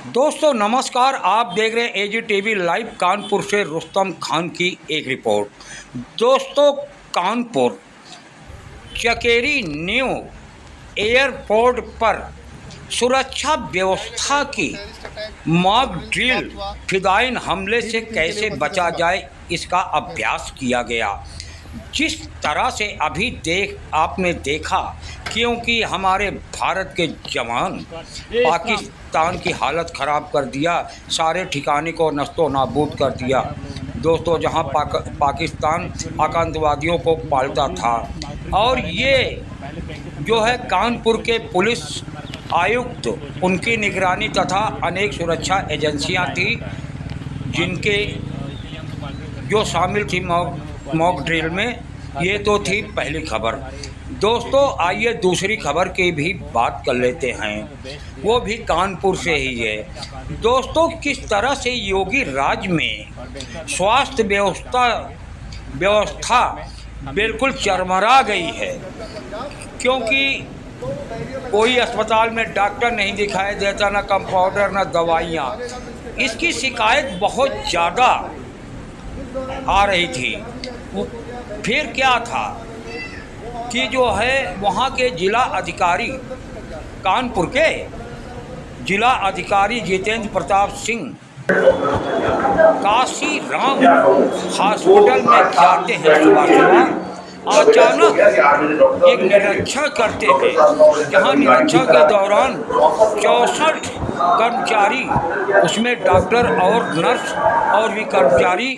दोस्तों नमस्कार, आप देख रहे हैं एजी टीवी लाइव। कानपुर से रुस्तम खान की एक रिपोर्ट। दोस्तों, कानपुर चकेरी न्यू एयरपोर्ट पर सुरक्षा व्यवस्था की मॉक ड्रिल, फिदायीन हमले से कैसे बचा जाए इसका अभ्यास किया गया। जिस तरह से अभी आपने देखा, क्योंकि हमारे भारत के जवान पाकिस्तान की हालत ख़राब कर दिया, सारे ठिकाने को नस्तो नाबूद कर दिया। दोस्तों, जहां पाकिस्तान आतंकवादियों को पालता था, और ये जो है कानपुर के पुलिस आयुक्त, उनकी निगरानी तथा अनेक सुरक्षा एजेंसियां थी जिनके जो शामिल थी मॉक ड्रिल में। ये तो थी पहली खबर। दोस्तों, आइए दूसरी खबर की भी बात कर लेते हैं, वो भी कानपुर से ही है। दोस्तों, किस तरह से योगी राज में स्वास्थ्य व्यवस्था बिल्कुल चरमरा गई है, क्योंकि कोई अस्पताल में डॉक्टर नहीं दिखाई देता, ना कंपाउंडर, ना दवाइयाँ। इसकी शिकायत बहुत ज़्यादा आ रही थी। फिर क्या था कि जो है वहाँ के जिला अधिकारी, कानपुर के जिला अधिकारी जितेंद्र प्रताप सिंह काशी राम हॉस्पिटल में जाते हैं सुबह सुबह। अचानक एक निरीक्षण करते हैं, जहाँ निरीक्षण के दौरान 64 कर्मचारी, उसमें डॉक्टर और नर्स और भी कर्मचारी,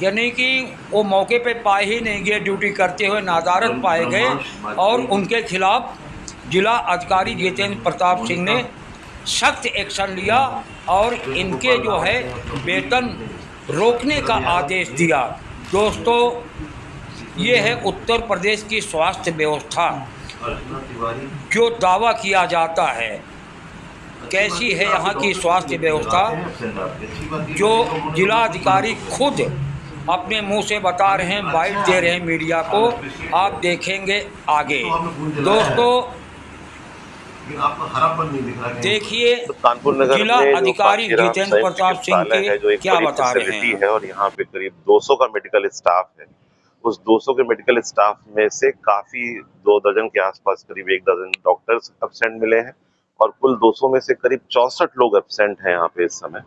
यानी कि वो मौके पे पाए ही नहीं गए, ड्यूटी करते हुए नादारत पाए गए, और उनके खिलाफ जिला अधिकारी जितेंद्र प्रताप सिंह ने सख्त एक्शन लिया और इनके जो है वेतन रोकने का आदेश दिया। दोस्तों, ये है उत्तर प्रदेश की स्वास्थ्य व्यवस्था। जो दावा किया जाता है, कैसी है यहाँ की स्वास्थ्य व्यवस्था, जो जिला अधिकारी खुद अपने मुंह से बता रहे हैं, बाइट दे रहे हैं मीडिया को, आप देखेंगे आगे। दोस्तों देखिए, जिला अधिकारी जितेंद्र प्रताप सिंह के क्या बता रहे हैं। और यहाँ पे करीब 200 का मेडिकल स्टाफ है। उस 200 के मेडिकल स्टाफ में से काफी 2 दर्जन के आसपास करीब 1 दर्जन डॉक्टर्स एब्सेंट मिले हैं, और कुल 200 में से करीब 64 लोग एब्सेंट हैं यहाँ पे इस समय।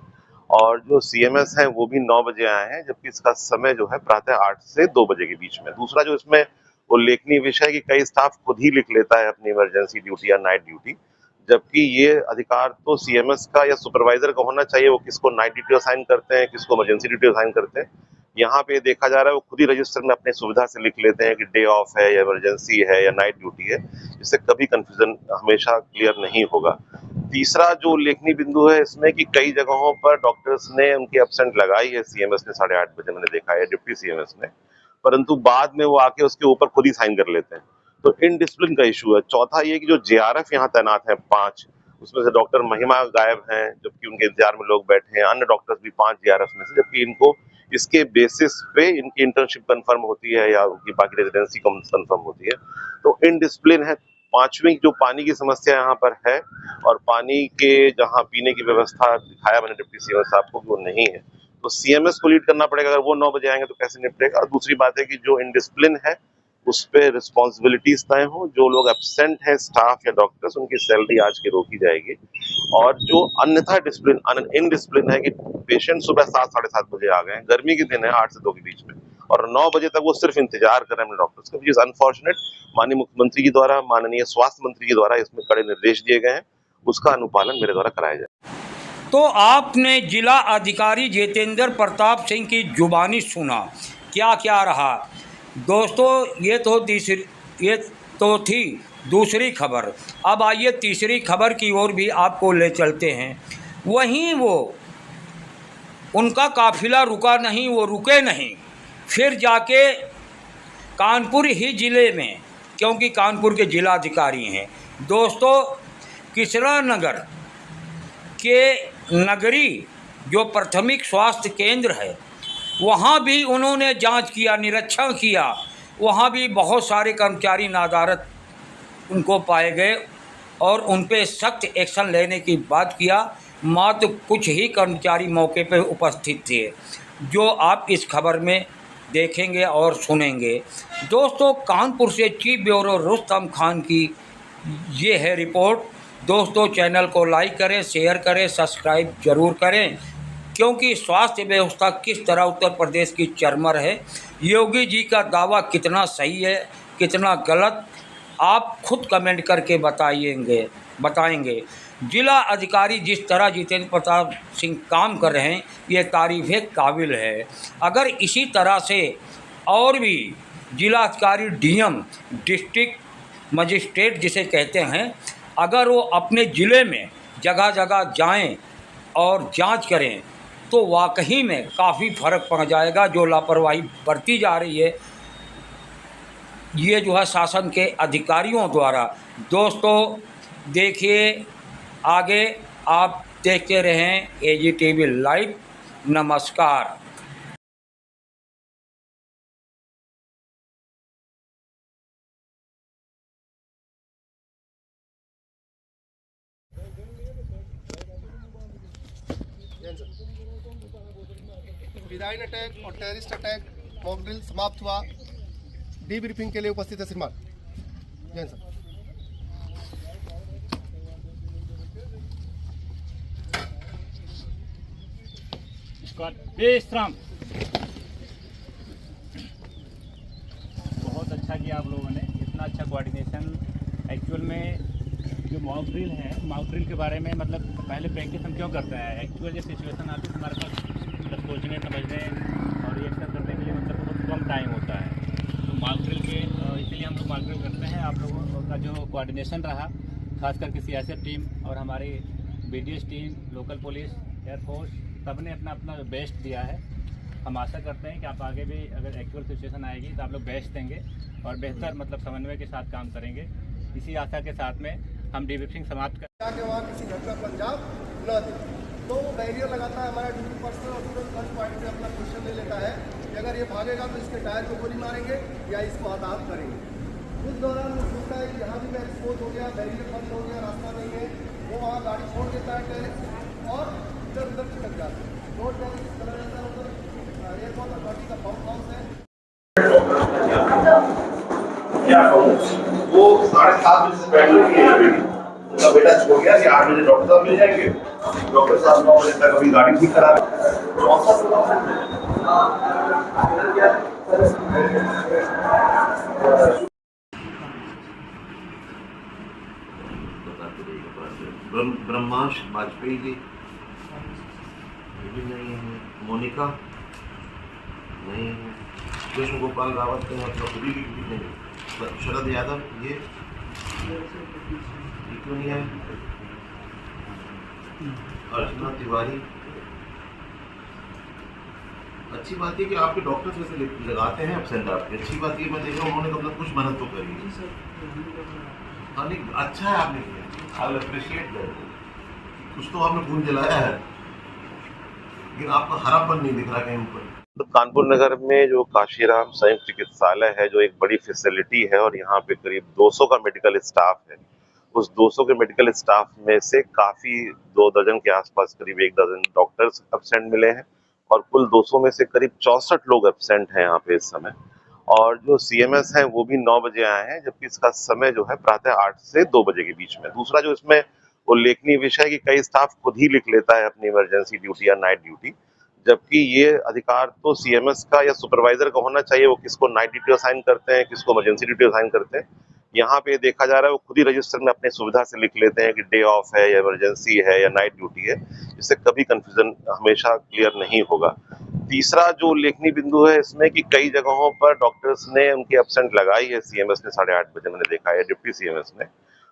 और जो सीएमएस हैं वो भी 9 बजे आए हैं, जबकि इसका समय जो है प्रातः 8 से 2 बजे के बीच में। दूसरा जो इसमें उल्लेखनीय विषय है कि कई स्टाफ खुद ही लिख लेता है अपनी इमरजेंसी ड्यूटी या नाइट ड्यूटी, जबकि ये अधिकार तो सीएमएस का या सुपरवाइजर का होना चाहिए। वो किसको नाइट ड्यूटी असाइन करते हैं, किसको इमरजेंसी ड्यूटी असाइन करते हैं। यहाँ पे देखा जा रहा है वो खुद ही रजिस्टर में अपनी सुविधा से लिख लेते हैं कि डे ऑफ है या इमरजेंसी है या नाइट ड्यूटी है, जिससे कभी कंफ्यूजन हमेशा क्लियर नहीं होगा। तीसरा जो उल्लेखनीय बिंदु है इसमें कि कई जगहों पर डॉक्टर्स ने उनकी एब्सेंट लगाई है सीएमएस ने 8:30 बजे, मैंने देखा है डिप्टी सीएमएस ने, परंतु बाद में वो आके उसके ऊपर खुद ही साइन कर लेते हैं। तो इनडिसिप्लिन का इशू है। चौथा ये कि जो जेआरएफ यहाँ तैनात है 5, उसमें से डॉक्टर महिमा गायब हैं, जबकि उनके इंतजार में लोग बैठे हैं। अन्य डॉक्टर्स भी 5 जेआरएफ में से, जबकि इनको इसके बेसिस पे इनकी इंटर्नशिप कंफर्म होती है या उनकी बाकी रेजिडेंसी कंफर्म होती है। तो इनडिसिप्लिन है। 5वीं जो पानी की समस्या यहाँ पर है, और पानी के जहाँ पीने की व्यवस्था दिखाया मैंने डिप्टी सीएम साहब को कि वो नहीं है, तो सीएमएस को लीड करना पड़ेगा। अगर वो 9 बजे आएंगे तो कैसे निपटेगा। और दूसरी बात है कि जो इनडिसिप्लिन है उस पे रिस्पॉन्सिबिलिटीज तय हो। जो लोग एब्सेंट है स्टाफ या डॉक्टर्स, उनकी सैलरी आज की रोकी जाएगी। और जो अन्यथा इनडिसिप्लिन है कि पेशेंट सुबह 7 साढ़े 7 बजे आ गए, गर्मी के दिन है 8 से 2 के बीच में, और 9 बजे तक वो सिर्फ इंतजार कर रहे हैं अपने डॉक्टर्स का, विच इज अनफॉर्चुनेट। माननीय मुख्यमंत्री के द्वारा, माननीय स्वास्थ्य मंत्री के द्वारा इसमें कड़े निर्देश दिए गए हैं, उसका अनुपालन मेरे द्वारा कराया जाए। तो आपने जिला अधिकारी जितेंद्र प्रताप सिंह की जुबानी सुना, क्या क्या रहा। दोस्तों, ये तो थी दूसरी खबर। अब आइए तीसरी खबर की ओर भी आपको ले चलते हैं। वहीं वो उनका काफिला रुका नहीं, वो रुके नहीं, फिर जाके कानपुर ही ज़िले में, क्योंकि कानपुर के जिलाधिकारी हैं। दोस्तों, किसरा नगर के नगरी जो प्राथमिक स्वास्थ्य केंद्र है, वहाँ भी उन्होंने जांच किया, निरीक्षण किया। वहाँ भी बहुत सारे कर्मचारी नादारत उनको पाए गए और उन पे सख्त एक्शन लेने की बात किया। मात्र कुछ ही कर्मचारी मौके पर उपस्थित थे, जो आप इस खबर में देखेंगे और सुनेंगे। दोस्तों, कानपुर से चीफ ब्यूरो रुस्तम खान की ये है रिपोर्ट। दोस्तों, चैनल को लाइक करें, शेयर करें, सब्सक्राइब जरूर करें, क्योंकि स्वास्थ्य व्यवस्था किस तरह उत्तर प्रदेश की चरमर है, योगी जी का दावा कितना सही है, कितना गलत, आप खुद कमेंट करके बताएंगे। जिला अधिकारी जिस तरह जितेंद्र प्रताप सिंह काम कर रहे हैं, ये तारीफ़ काबिल है। अगर इसी तरह से और भी जिला अधिकारी, डीएम, डिस्ट्रिक्ट मजिस्ट्रेट जिसे कहते हैं, अगर वो अपने ज़िले में जगह जगह जाएं और जांच करें, तो वाकई में काफ़ी फ़र्क पड़ जाएगा। जो लापरवाही बरती जा रही है ये जो है शासन के अधिकारियों द्वारा। दोस्तों, देखिए आगे, आप देखते रहें एजीटीवी लाइव। नमस्कार। फिदाइन अटैक और टेररिस्ट अटैक मॉक ड्रिल समाप्त हुआ। डीब्रीफिंग के लिए उपस्थित है श्रीमान जैन सर। विश्राम। बहुत अच्छा किया आप लोगों ने, इतना अच्छा कोऑर्डिनेशन। एक्चुअल में जो मॉक ड्रिल है, मॉक ड्रिल के बारे में मतलब पहले प्रैक्टिस हम क्यों करते हैं? एक्चुअल जो सिचुएशन आती है हमारे पास मतलब सोचने समझने और रिएक्शन करने के लिए मतलब बहुत कम टाइम होता है, तो मॉक ड्रिल के इसीलिए हम लोग मॉक ड्रिल करते हैं। आप लोगों का जो कोऑर्डिनेशन रहा, खास करके सियासत टीम और हमारी BDS team, local police, air force, सबने अपना अपना बेस्ट दिया है। हम आशा करते हैं कि आप आगे भी अगर एक्चुअल सिचुएशन आएगी तो आप लोग बेस्ट देंगे और बेहतर मतलब समन्वय के साथ काम करेंगे। इसी आशा के साथ में हम डीब्रीफिंग समाप्त कर ताकि वहाँ किसी घटना को अंजाम न दे। तो वो बैरियर लगाता है हमारा ड्यूटी पर्सनल और तुरंत गन पॉइंट पे अपना पोजीशन ले लेता है कि अगर ये भागेगा तो इसके टायर को गोली मारेंगे या इसको हताहत करेंगे। उस दौरान वो सोचता है कि यहाँ भी मैं एक्सपोज हो गया, बैरियर बंद हो गया, रास्ता नहीं है, वो वहाँ गाड़ी छोड़ देता है टेरिस और इधर उधर छिटक जाता है। दो टेरिस कलर उधर एयरपोर्ट अथॉरिटी का पंप हाउस है। वो 7:30 बजे से बैठ रही है बेटी, उनका बेटा छोड़ गया कि 8 बजे डॉक्टर साहब मिल जाएंगे। डॉक्टर साहब 9 बजे तक अभी गाड़ी ठीक करा रहे। ब्रह्मांश वाजपेयी जी भी नहीं है, मोनिका नहीं है, कृष्ण गोपाल रावत के मतलब खुदी भी नहीं, शरद यादव ये क्यों नहीं है, अर्चना तिवारी। अच्छी बात है कि आपके डॉक्टर जैसे लगाते हैं एब्सेंट आपके, अच्छी बात है। मैं देख रहा हूँ उन्होंने मतलब कुछ मदद तो करी। हाँ नहीं, अच्छा है आपने किया, आई विल अप्रिशिएट दैट। कुछ तो आपने खून जलाया है, लेकिन आपका हरापन नहीं दिख रहा कहीं पर। तो कानपुर नगर में जो काशीराम संयुक्त चिकित्सालय है, जो एक बड़ी फैसिलिटी है और यहाँ पे करीब 200 का मेडिकल स्टाफ है, उस 200 के मेडिकल स्टाफ में से काफी 2 दर्जन के आसपास करीब 1 दर्जन डॉक्टर्स एब्सेंट मिले हैं और कुल 200 में से करीब 64 लोग एब्सेंट हैं यहाँ पे इस समय। और जो सीएमएस हैं वो भी 9 बजे आए हैं, जबकि इसका समय जो है प्रातः 8 से 2 बजे के बीच में। दूसरा जो इसमें उल्लेखनीय विषय है कि कई स्टाफ खुद ही लिख लेता है अपनी इमरजेंसी ड्यूटी या नाइट ड्यूटी, जबकि ये अधिकार तो सीएमएस का या सुपरवाइजर का होना चाहिए। वो किसको नाइट ड्यूटी असाइन करते हैं, किसको इमरजेंसी ड्यूटी असाइन करते हैं। यहाँ पे देखा जा रहा है वो खुद ही रजिस्टर में अपनी सुविधा से लिख लेते हैं कि डे ऑफ है या इमरजेंसी है या नाइट ड्यूटी है, इससे कभी कंफ्यूजन हमेशा क्लियर नहीं होगा। तीसरा जो उल्लेखनीय बिंदु है इसमें कि कई जगहों पर डॉक्टर्स ने उनकी एब्सेंट लगाई है सीएमएस ने 8:30 बजे, मैंने देखा है डिप्टी सीएमएस ने,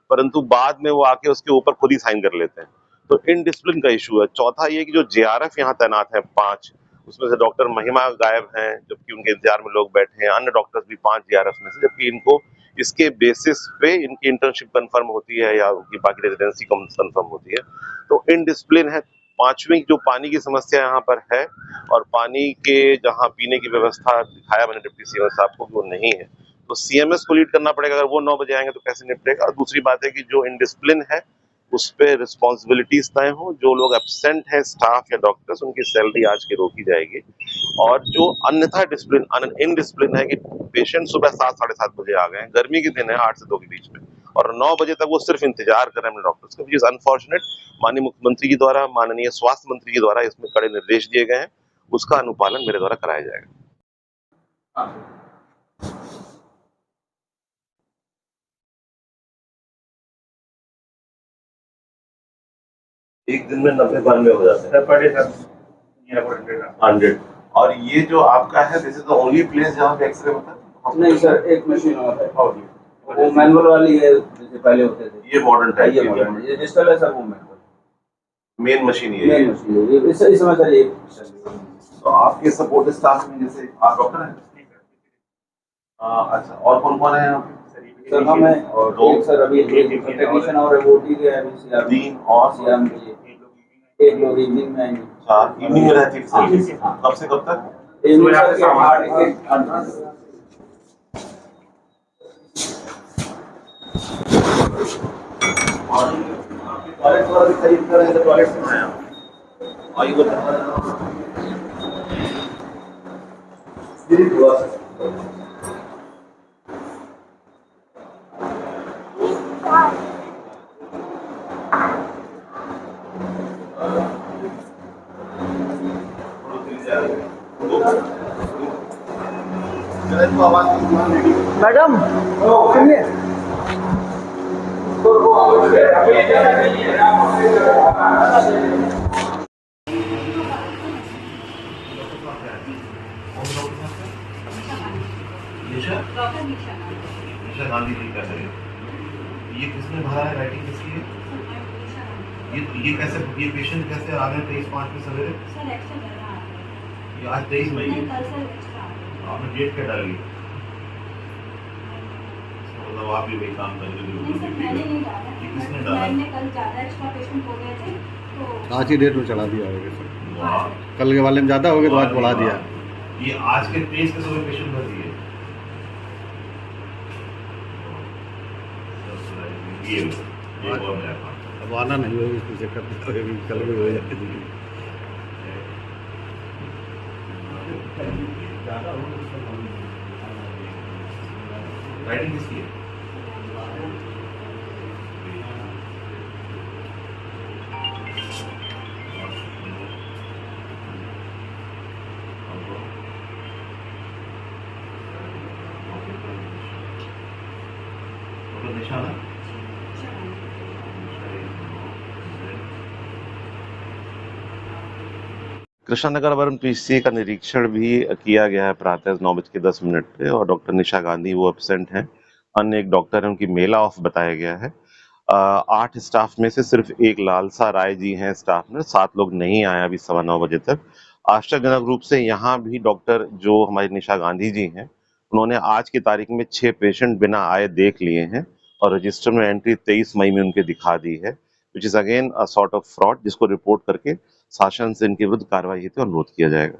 परंतु बाद में वो आके उसके ऊपर खुद ही साइन कर लेते हैं, तो इनडिसिप्लिन का इशू है। चौथा ये कि जो जेआरएफ यहाँ तैनात है 5, उसमें से डॉक्टर महिमा गायब हैं, जबकि उनके इंतजार में लोग बैठे हैं, अन्य डॉक्टर्स भी 5 जेआरएफ में से, जबकि इनको इसके बेसिस पे इनकी इंटर्नशिप कंफर्म होती है या उनकी बाकी रेजिडेंसी कंफर्म होती है, तो इनडिसिप्लिन है। पांचवी जो पानी की समस्या यहाँ पर है और पानी के जहाँ पीने की व्यवस्था दिखाया मैंने डिप्टी सीएम साहब को, वो नहीं है, तो सीएमएस को लीड करना पड़ेगा। अगर वो 9 बजे आएंगे तो कैसे निपटेगा। और दूसरी बात है कि जो इनडिसिप्लिन है उस पर रिस्पॉन्सिबिलिटीज तय हो। जो लोग एब्सेंट हैं स्टाफ या डॉक्टर्स, उनकी सैलरी आज की रोकी जाएगी। और जो अन्यथा डिसिप्लिन इनडिसिप्लिन है कि पेशेंट सुबह 7 साढ़े 7 बजे आ गए हैं, गर्मी के दिन है 8 से 2 के बीच में, और 9 बजे तक वो सिर्फ इंतजार कर रहे हैं अपने डॉक्टर्स का, विच इज अनफॉर्चुनेट। माननीय मुख्यमंत्री जी द्वारा, माननीय स्वास्थ्य मंत्री जी द्वारा इसमें कड़े निर्देश दिए गए हैं, उसका अनुपालन मेरे द्वारा कराया जाएगा। एक दिन में 90-92 हो जाते हैं पर डे सर, ये अबाउट 100। और ये जो आपका है, this is the only place जहाँ पे एक्सरे होता है? नहीं सर, एक मशीन और है, वो मैनुअल वाली है, जैसे पहले होते थे। ये मॉडर्न टाइप ये मॉडर्न है, ये डिजिटल है सर, वो मैनुअल। मेन मशीन ये है। मेन मशीन है ये, इस समय सर ये। तो आपके सपोर्ट स्टाफ में जैसे आप डॉक्टर हैं? अच्छा, और कौन कौन है यहाँ पे? सर हम हैं, और दो। एक सर अभी टेक्नीशियन और है, वो ठीक है अभी सीआर 3 और सीआर के लिए। एक लोग इवनिंग में आएंगे। 4 इवनिंग में रहती है। हाँ। कब से कब तक? इवनिंग सर के 8 और आपके टॉयलेट वाला भी खरीद कर रहे हैं, टॉयलेट से आया और ये हुआ सर। मैडम सुनिए, निशा गांधी जी का है। ये किसने भरा है? राइटिंग किसकी है? ये कैसे, ये पेशेंट कैसे आ गए 23/5 में सवेरे? ये आज 23 मई है, आपने डेट क्या डाली? मतलब आप भी वही काम कर रहे हो? ये किसने डाला? आज ही डेट में चढ़ा दिया होगा सर, वाह, कल के वाले में ज़्यादा हो गए तो आज बढ़ा दिया। ये आज के 23 के सुबह पेशेंट भर दिए। ये बहुत बड़ा काम। अब आना नहीं होगी, इसमें चक्कर कल भी हो जाएगी। राइटिंग किसकी है? निशाना कृष्णनगर वन पीसी का निरीक्षण भी किया गया है प्रातः 9:10 पे, और डॉक्टर निशा गांधी वो एब्सेंट हैं। अन्य एक डॉक्टर है, उनकी मेला ऑफ बताया गया है। 8 स्टाफ में से सिर्फ एक लालसा राय जी हैं स्टाफ में, 7 लोग नहीं आए अभी 9:15 बजे तक। आश्चर्यजनक रूप से यहाँ भी डॉक्टर जो हमारी निशा गांधी जी हैं, उन्होंने आज की तारीख में 6 पेशेंट बिना आए देख लिए हैं, और रजिस्टर में एंट्री 23 मई में उनके दिखा दी है, which is again a sort of fraud, जिसको रिपोर्ट करके शासन से इनके विरुद्ध कार्रवाई हेतु अनुरोध किया जाएगा।